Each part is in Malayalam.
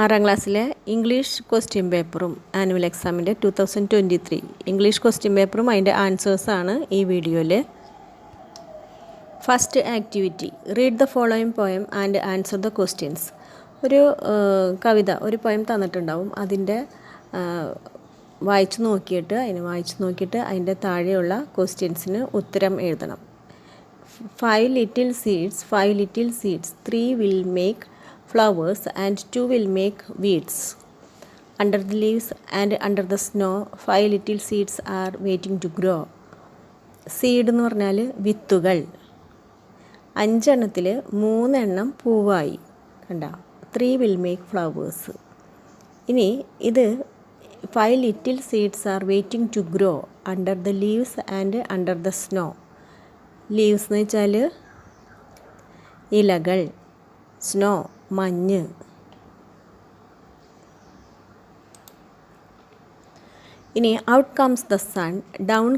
ആറാം ക്ലാസ്സിലെ ഇംഗ്ലീഷ് ക്വസ്റ്റ്യൻ പേപ്പറും ആനുവൽ എക്സാമിൻ്റെ 2023 ഇംഗ്ലീഷ് ക്വസ്റ്റ്യൻ പേപ്പറും അതിൻ്റെ ആൻസേഴ്സാണ് ഈ വീഡിയോയിൽ. First activity, read the following poem and answer the questions. ഒരു കവിത, ഒരു പോയം തന്നിട്ടുണ്ടാവും. അതിൻ്റെ വായിച്ചു നോക്കിയിട്ട് അതിൻ്റെ താഴെയുള്ള ക്വസ്റ്റ്യൻസിന് ഉത്തരം എഴുതണം. 5 little seeds, 3 will make flowers and 2 will make weeds. Under the leaves and under the snow, 5 little seeds are waiting to grow. Seed എന്ന് പറഞ്ഞാൽ വിത്തുകൾ. 5 എണ്ണത്തിൽ 3 എണ്ണം പൂവായി, കണ്ട. 3 will make flowers. ഇനി ഇത് 5 little seeds are waiting to grow under the leaves and under the snow. Leaves എന്ന് വെച്ചാൽ ഇലകൾ, സ്നോ മഞ്ഞ്. ഇനി out comes the sun, down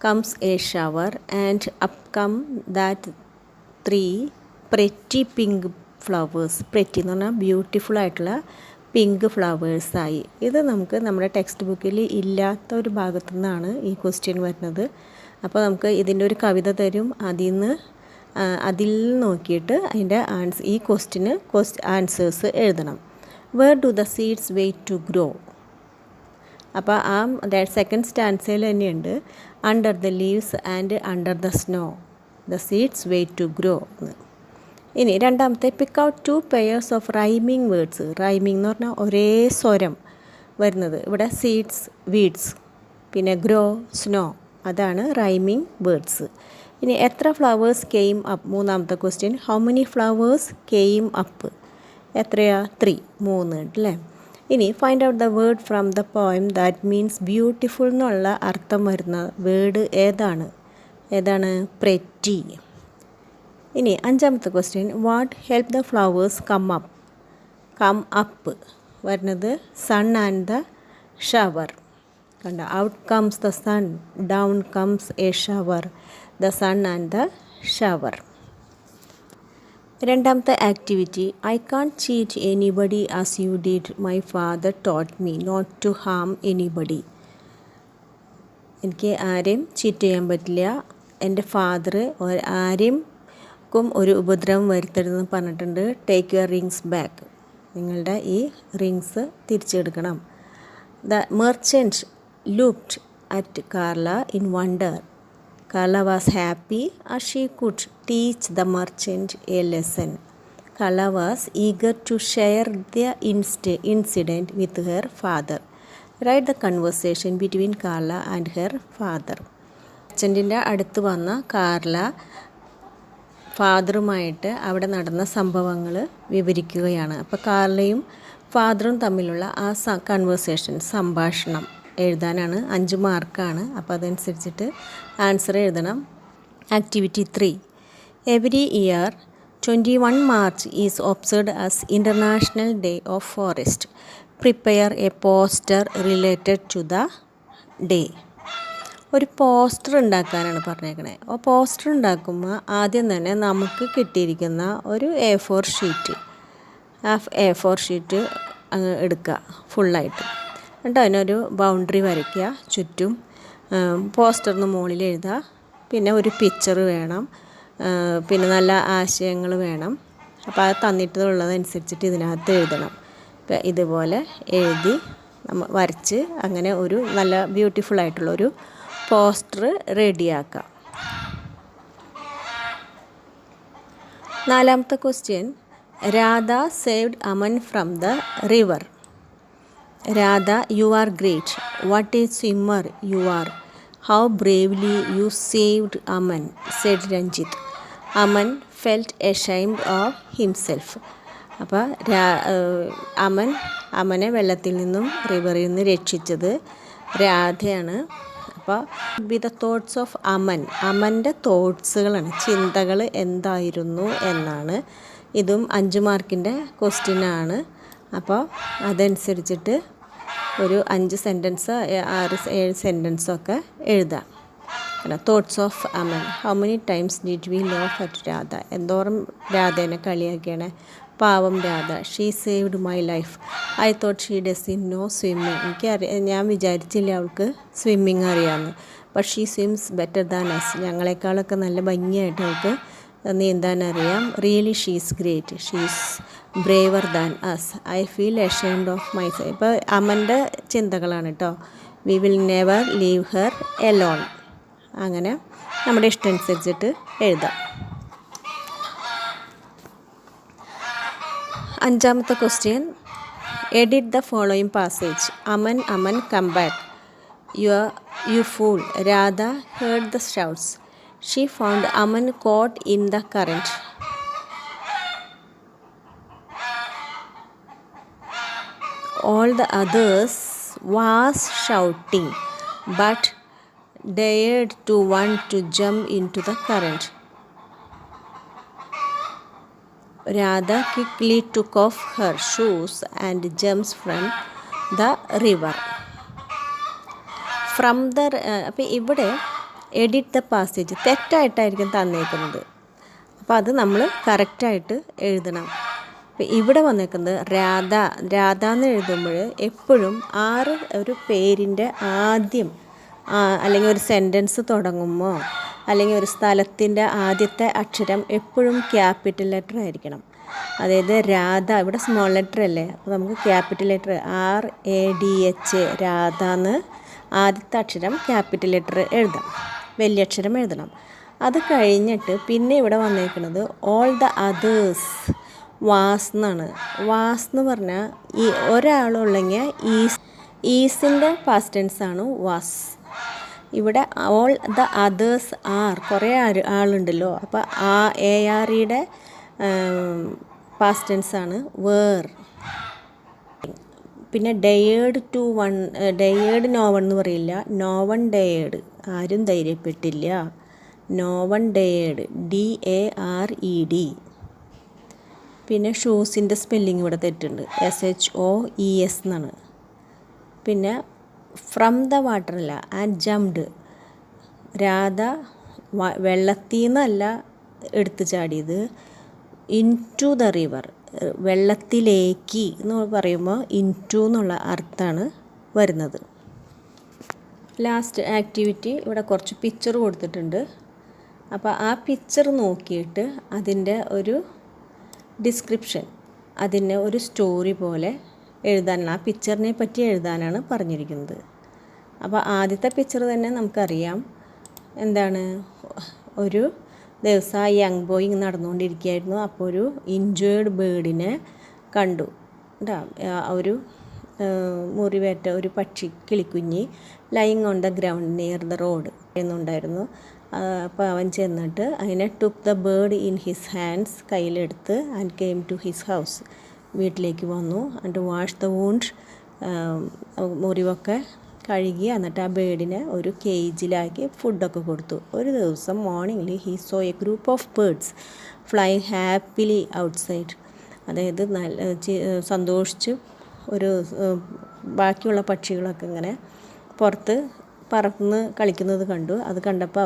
comes a shower and up come that 3 pretty pink flowers. Pretty എന്ന് പറഞ്ഞാൽ ബ്യൂട്ടിഫുൾ ആയിട്ടുള്ള പിങ്ക് ഫ്ലവേഴ്സായി. ഇത് നമുക്ക് നമ്മുടെ ടെക്സ്റ്റ് ബുക്കിൽ ഇല്ലാത്ത ഒരു ഭാഗത്തു നിന്നാണ് ഈ ക്വസ്റ്റ്യൻ വരുന്നത്. അപ്പോൾ നമുക്ക് ഇതിൻ്റെ ഒരു കവിത തരും, അതിൽ നോക്കിയിട്ട് അതിൻ്റെ ഈ ക്വസ്റ്റ്യന് ആൻസേഴ്സ് എഴുതണം. Where do the seeds wait to grow. അപ്പോൾ സെക്കൻഡ് സ്റ്റാൻസയിൽ തന്നെയുണ്ട്, under the leaves and under the snow the seeds wait to grow എന്ന്. ഇനി രണ്ടാമത്തെ, pick out 2 pairs of rhyming words. Rhyming എന്ന് പറഞ്ഞാൽ ഒരേ സ്വരം വരുന്നത്. ഇവിടെ സീഡ്സ്, വീഡ്സ്, പിന്നെ ഗ്രോ, സ്നോ, അതാണ് റൈമിങ് വേർഡ്സ്. ഇനി എത്ര ഫ്ലവേഴ്സ് കെയിം അപ്പ്. മൂന്നാമത്തെ question, how many flowers came up. എത്രയാ? 3, 3 അല്ലേ. ഇനി find out the word from the poem that means beautiful എന്നുള്ള അർത്ഥം വരുന്ന വേർഡ് ഏതാണ്? പ്രെറ്റി. ഇനി അഞ്ചാമത്തെ question, what help the flowers come up. വരുന്നത് സൺ ആൻഡ് ദ ഷവർ. കണ്ട, out comes the sun, down comes a shower, the sun and the shower. രണ്ടാമത്തെ activity, I can't cheat anybody as you did, my father taught me not to harm anybody. എനിക്ക് ആരെയും ചീറ്റ് ചെയ്യാൻ പറ്റില്ല, എൻ്റെ ഫാദർ ആരെയും ഒരു ഉപദ്രവം വരുത്തരുതെന്ന് പറഞ്ഞിട്ടുണ്ട്. Take your rings back. നിങ്ങളുടെ ഈ റിങ്സ് തിരിച്ചെടുക്കണം. The merchant looked at Carla in wonder. Carla was happy as she could teach the merchant a lesson. Carla was eager to share the incident with her father. Write the conversation between Carla and her father. മെർച്ചൻറ്റിൻ്റെ അടുത്ത് വന്ന കാർല ഫാദറുമായിട്ട് അവിടെ നടന്ന സംഭവങ്ങൾ വിവരിക്കുകയാണ്. അപ്പോൾ കാർലയും ഫാദറും തമ്മിലുള്ള ആ സംഭാഷണം എഴുതാനാണ്. 5 മാർക്കാണ്. അപ്പോൾ അതനുസരിച്ചിട്ട് ആൻസർ എഴുതണം. Activity 3, every year 21 March is observed as international day of forest. Prepare a poster related to the day. ഒരു പോസ്റ്റർ ഉണ്ടാക്കാനാണ് പറഞ്ഞേക്കണേ. ആ പോസ്റ്റർ ഉണ്ടാക്കുമ്പോൾ ആദ്യം തന്നെ നമുക്ക് കിട്ടിയിരിക്കുന്ന ഒരു A4 ഷീറ്റ്, A4 ഷീറ്റ് എടുക്കുക ഫുള്ളായിട്ട്. എന്നിട്ട് അതിനൊരു ബൗണ്ടറി വരയ്ക്കുക ചുറ്റും. പോസ്റ്ററിന് മുകളിൽ എഴുതുക. പിന്നെ ഒരു പിക്ചർ വേണം, പിന്നെ നല്ല ആശയങ്ങൾ വേണം. അപ്പോൾ അത് തന്നിട്ടുള്ളതനുസരിച്ചിട്ട് ഇതിനകത്ത് എഴുതണം. ഇപ്പം ഇതുപോലെ എഴുതി വരച്ച് അങ്ങനെ ഒരു നല്ല ബ്യൂട്ടിഫുള്ളായിട്ടുള്ളൊരു പോസ്റ്റർ റെഡിയാക്കാം. നാലാമത്തെ question, Radha saved Aman from the river. Radha, you are great. What is swimmer you are. How bravely you saved Aman, said Ranjith. Aman felt ashamed of himself. അപ്പോൾ അമനെ വെള്ളത്തിൽ നിന്നും റിവറിൽ നിന്ന് രക്ഷിച്ചത് രാധയാണ്. അപ്പോൾ ബി ദ തോട്ട്സ് ഓഫ് അമൻ്റെ തോട്ട്സുകളാണ്, ചിന്തകൾ എന്തായിരുന്നു എന്നാണ്. ഇതും 5 മാർക്കിൻ്റെ ക്വസ്റ്റ്യനാണ്. അപ്പോൾ അതനുസരിച്ചിട്ട് ഒരു 5 സെൻറ്റൻസ് 6-7 സെൻറ്റൻസൊക്കെ എഴുതാം. Thoughts of Aman. How many times did we laugh at Radha. എന്തോരം രാധേനെ കളിയാക്കിയാണ്. പാവം Radha, she saved my life. I thought she doesn't know swimming. ഞാൻ വിചാരിച്ചില്ല അവൾക്ക് സ്വിമ്മിങ് അറിയാമെന്ന്. But she swims better than us. ഞങ്ങളെക്കാളൊക്കെ നല്ല ഭംഗിയായിട്ട് അവൾക്ക് നീന്താൻ അറിയാം. Really she's great. She's braver than us. I feel ashamed of my self. ഇപ്പോൾ അമൻ്റെ ചിന്തകളാണ് കേട്ടോ. We will never leave her Elon. അങ്ങനെ നമ്മുടെ ഇഷ്ടമനുസരിച്ചിട്ട് എഴുതാം. അഞ്ചാമത്തെ question, edit the following passage. Aman, Aman, come back. You fool. Radha heard the shouts. She found Aman caught in the current. All the others was shouting, but dared to want to jump into the current. Radha quickly took off her shoes and jumped from the river. From the അപ്പോൾ ഇവിടെ എഡിറ്റ് ദ പാസേജ് തെറ്റായിട്ടായിരിക്കും തന്നേക്കുന്നത്. അപ്പോൾ അത് നമ്മൾ കറക്റ്റായിട്ട് എഴുതണം. അപ്പോൾ ഇവിടെ വന്നേക്കുന്നത് രാധ എന്ന് എഴുതുമ്പോൾ എപ്പോഴും ഒരു പേരിൻ്റെ ആദ്യം അല്ലെങ്കിൽ ഒരു സെൻറ്റൻസ് തുടങ്ങുമ്പോൾ അല്ലെങ്കിൽ ഒരു സ്ഥലത്തിൻ്റെ ആദ്യത്തെ അക്ഷരം എപ്പോഴും ക്യാപിറ്റൽ ലെറ്റർ ആയിരിക്കണം. അതായത് രാധ ഇവിടെ സ്മോൾ ലെറ്റർ അല്ലേ, അപ്പോൾ നമുക്ക് ക്യാപിറ്റൽ ലെറ്റർ RADH രാധ എന്ന് ആദ്യത്തെ അക്ഷരം ക്യാപിറ്റൽ ലെറ്റർ എഴുതാം, വലിയ അക്ഷരം എഴുതണം. അത് കഴിഞ്ഞിട്ട് പിന്നെ ഇവിടെ വന്നേക്കുന്നത് ഓൾ ദ അതേഴ്സ് വാസ് എന്നാണ്. വാസ് എന്ന് പറഞ്ഞാൽ ഈ ഒരാളുള്ളെങ്കിൽ ഈസിൻ്റെ പാസ്റ്റ് ടെൻസ് ആണ് വാസ്. ഇവിടെ ഓൾ ദ അതേഴ്സ് ആർ, കുറേ ആളുണ്ടല്ലോ, അപ്പോൾ AREയുടെ പാസ്റ്റ് ടെൻസ് ആണ് വേർ. പിന്നെ ഡെയേർഡ് നോ വൺ എന്ന് പറയില്ല, നോ വൺ ഡെയേർഡ്, ആരും ധൈര്യപ്പെട്ടില്ല. No one dared DARED. പിന്നെ ഷൂസിൻ്റെ സ്പെല്ലിങ് ഇവിടെ തെറ്റുണ്ട്, SHOES എന്നാണ്. പിന്നെ ഫ്രം ദ വാട്ടർ അല്ല, ആൻഡ് ജംപ്ഡ്. രാധ വെള്ളത്തിൽ നിന്നല്ല എടുത്തു ചാടിയത്, ഇൻ ടു ദ റിവർ, വെള്ളത്തിലേക്ക് എന്ന് പറയുമ്പോൾ ഇൻ ടു എന്നുള്ള അർത്ഥമാണ് വരുന്നത്. ലാസ്റ്റ് ആക്ടിവിറ്റി, ഇവിടെ കുറച്ച് പിക്ചർ കൊടുത്തിട്ടുണ്ട്. അപ്പോൾ ആ പിക്ചർ നോക്കിയിട്ട് അതിൻ്റെ ഒരു ഡിസ്ക്രിപ്ഷൻ, അതിനെ ഒരു സ്റ്റോറി പോലെ എഴുതാനാണ്, ആ പിക്ചറിനെ പറ്റി എഴുതാനാണ് പറഞ്ഞിരിക്കുന്നത്. അപ്പോൾ ആദ്യത്തെ പിക്ചർ തന്നെ നമുക്കറിയാം എന്താണ്. ഒരു ദിവസം ആ യങ് ബോയ് നടന്നുകൊണ്ടിരിക്കുകയായിരുന്നു. അപ്പോൾ ഒരു ഇൻജേർഡ് ബേർഡിനെ കണ്ടു. ഒരു മുറിവേറ്റ ഒരു പക്ഷി, കിളിക്കുഞ്ഞി, lying on the ground near the road എന്നുണ്ടായിരുന്നു. അപ്പോൾ അവൻ ചെന്നിട്ട് അതിനെ took the bird in his hands, കയ്യിലെടുത്ത്, and came to his house, വീട്ടിലേക്ക് വന്നു. ആൻഡ് വാഷ് ദ വൂണ്ട്, മുറിവൊക്കെ കഴുകി, എന്നിട്ട് ആ ബേർഡിനെ ഒരു കേജിലാക്കി ഫുഡൊക്കെ കൊടുത്തു. ഒരു ദിവസം മോർണിംഗിൽ he saw a group of birds flying happily outside. അതായത് സന്തോഷിച്ച് ഒരു ബാക്കിയുള്ള പക്ഷികളൊക്കെ ഇങ്ങനെ പുറത്ത് പറന്ന് കളിക്കുന്നത് കണ്ടു. അത് കണ്ടപ്പോൾ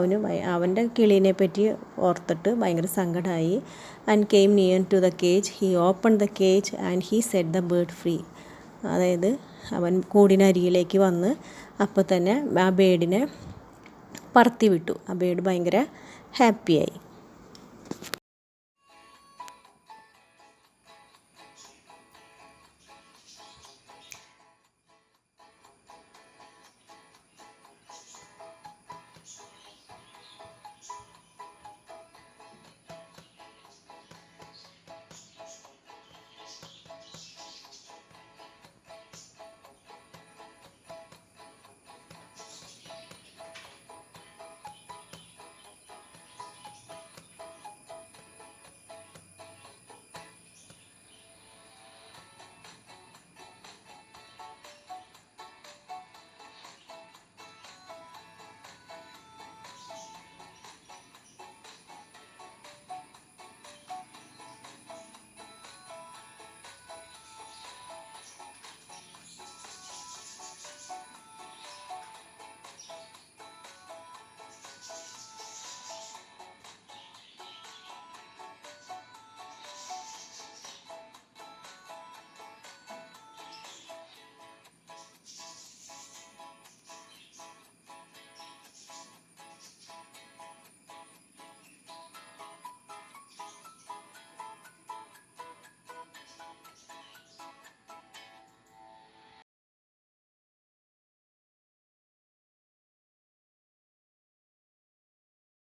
അവൻ്റെ കിളീനെ പറ്റി ഓർത്തിട്ട് ഭയങ്കര സങ്കടമായി. And came near to the cage, he open the cage and he set the bird free. അതായത് അവൻ കൂടിനരികിലേക്ക് വന്ന് അപ്പോൾ തന്നെ ആ ബേർഡിനെ പറത്തി വിട്ടു. ആ ബേർഡ് ഭയങ്കര ഹാപ്പിയായി.